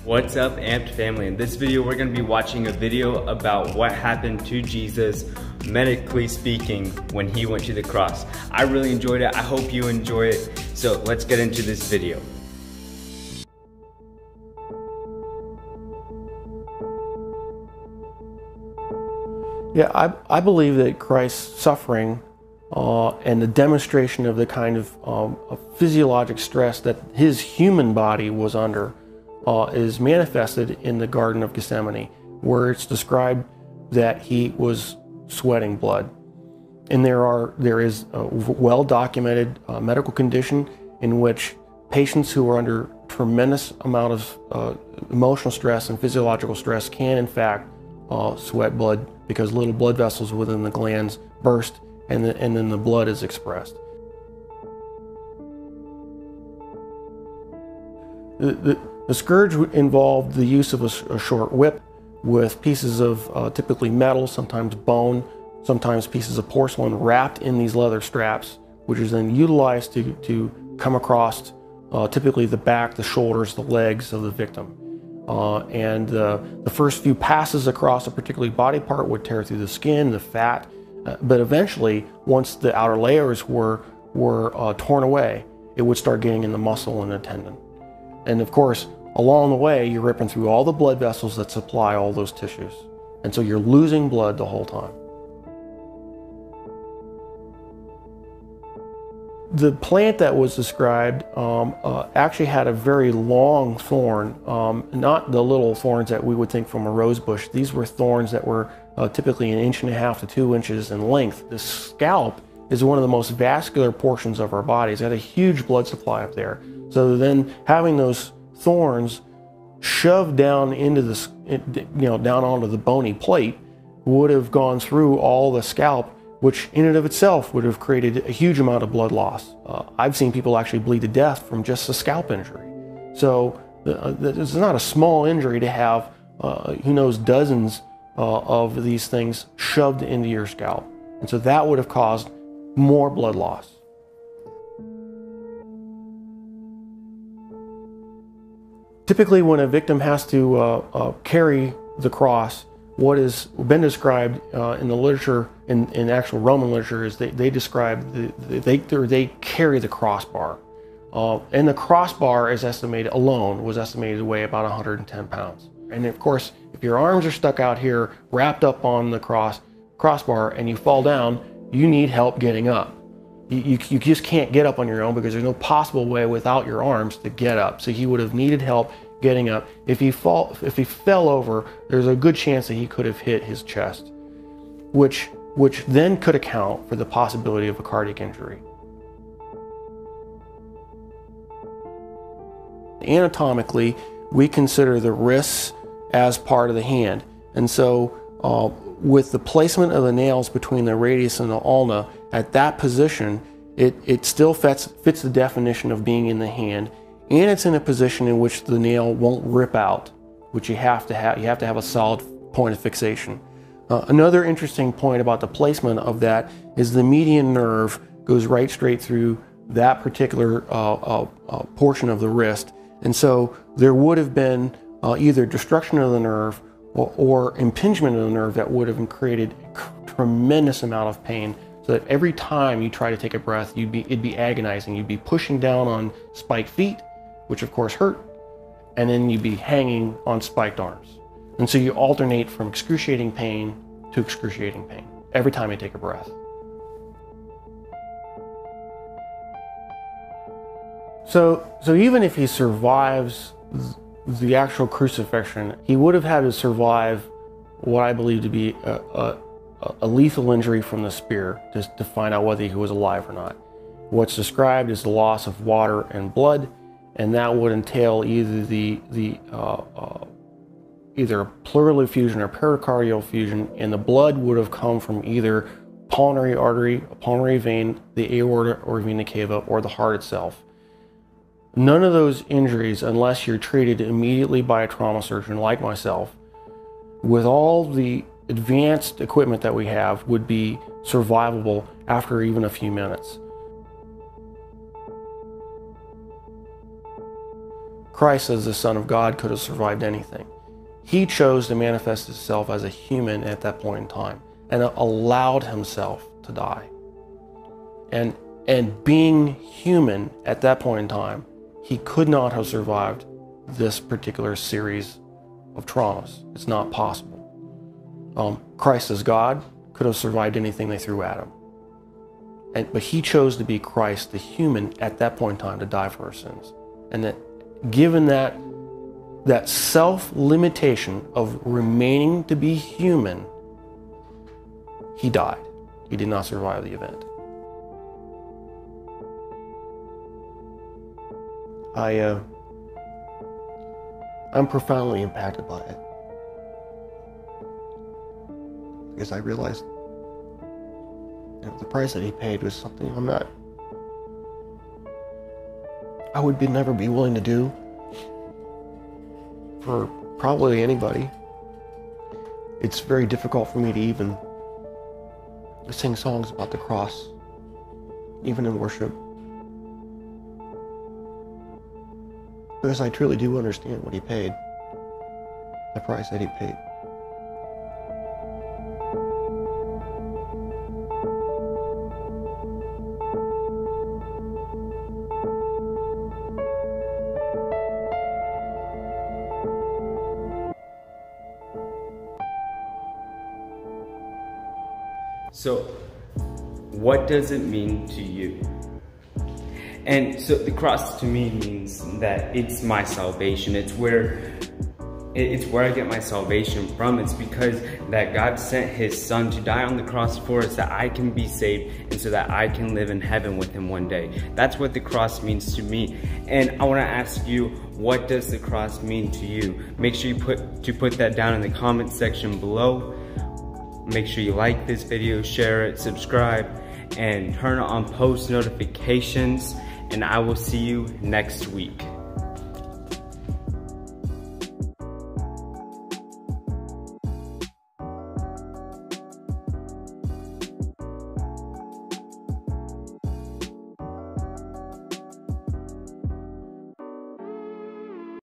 What's up, Amped family? In this video, we're gonna be watching a video about what happened to Jesus, medically speaking, when he went to the cross. I really enjoyed it. I hope you enjoy it. So let's get into this video. Yeah, I believe that Christ's suffering and the demonstration of the kind of physiologic stress that his human body was under is manifested in the Garden of Gethsemane, where it's described that he was sweating blood. And there is a well-documented medical condition in which patients who are under tremendous amount of emotional stress and physiological stress can in fact sweat blood, because little blood vessels within the glands burst and then the blood is expressed. The scourge involved the use of a short whip with pieces of typically metal, sometimes bone, sometimes pieces of porcelain wrapped in these leather straps, which is then utilized to come across typically the back, the shoulders, the legs of the victim. The first few passes across a particular body part would tear through the skin, the fat, but eventually, once the outer layers were torn away, it would start getting in the muscle and the tendon. And of course, along the way, you're ripping through all the blood vessels that supply all those tissues. And so you're losing blood the whole time. The plant that was described actually had a very long thorn, not the little thorns that we would think from a rose bush. These were thorns that were typically 1.5 to 2 inches in length. The scalp is one of the most vascular portions of our bodies. It had a huge blood supply up there. So then having those thorns shoved down into down onto the bony plate would have gone through all the scalp, which in and of itself would have created a huge amount of blood loss. I've seen people actually bleed to death from just a scalp injury. So it's not a small injury to have, who knows, dozens of these things shoved into your scalp. And so that would have caused more blood loss. Typically, when a victim has to carry the cross, what has been described in the literature, in actual Roman literature, is they describe they carry the crossbar, and the crossbar is estimated was estimated to weigh about 110 pounds. And of course, if your arms are stuck out here, wrapped up on the crossbar, and you fall down, you need help getting up. You just can't get up on your own, because there's no possible way without your arms to get up. So he would have needed help getting up. If he fell over, there's a good chance that he could have hit his chest, which then could account for the possibility of a cardiac injury. Anatomically, we consider the wrists as part of the hand, and so with the placement of the nails between the radius and the ulna, at that position, it still fits the definition of being in the hand, and it's in a position in which the nail won't rip out, which you have to have a solid point of fixation. Another interesting point about the placement of that is the median nerve goes right straight through that particular portion of the wrist, and so there would have been either destruction of the nerve or impingement of the nerve that would have created a tremendous amount of pain, so that every time you try to take a breath, it'd be agonizing. You'd be pushing down on spiked feet, which of course hurt, and then you'd be hanging on spiked arms. And so you alternate from excruciating pain to excruciating pain every time you take a breath. So even if he survives the actual crucifixion, he would have had to survive what I believe to be a lethal injury from the spear, just to find out whether he was alive or not. What's described is the loss of water and blood, and that would entail either either pleural effusion or pericardial effusion, and the blood would have come from either pulmonary artery, pulmonary vein, the aorta or vena cava, or the heart itself. None of those injuries, unless you're treated immediately by a trauma surgeon like myself, with all the advanced equipment that we have, would be survivable after even a few minutes. Christ, as the Son of God, could have survived anything. He chose to manifest himself as a human at that point in time and allowed himself to die. And being human at that point in time, he could not have survived this particular series of traumas. It's not possible. Christ as God could have survived anything they threw at him. But he chose to be Christ, the human, at that point in time to die for our sins. And that given that self-limitation of remaining to be human, he died. He did not survive the event. I'm profoundly impacted by it. Because I realized the price that he paid was something I would never be willing to do for probably anybody. It's very difficult for me to even sing songs about the cross, even in worship. Because I truly do understand what he paid, the price that he paid. So, what does it mean to you? And so the cross to me means that it's my salvation. It's where I get my salvation from. It's because that God sent his son to die on the cross for us, that I can be saved and so that I can live in heaven with him one day. That's what the cross means to me. And I want to ask you, what does the cross mean to you? Make sure you put that down in the comment section below. Make sure you like this video, share it, subscribe, and turn on post notifications. And I will see you next week.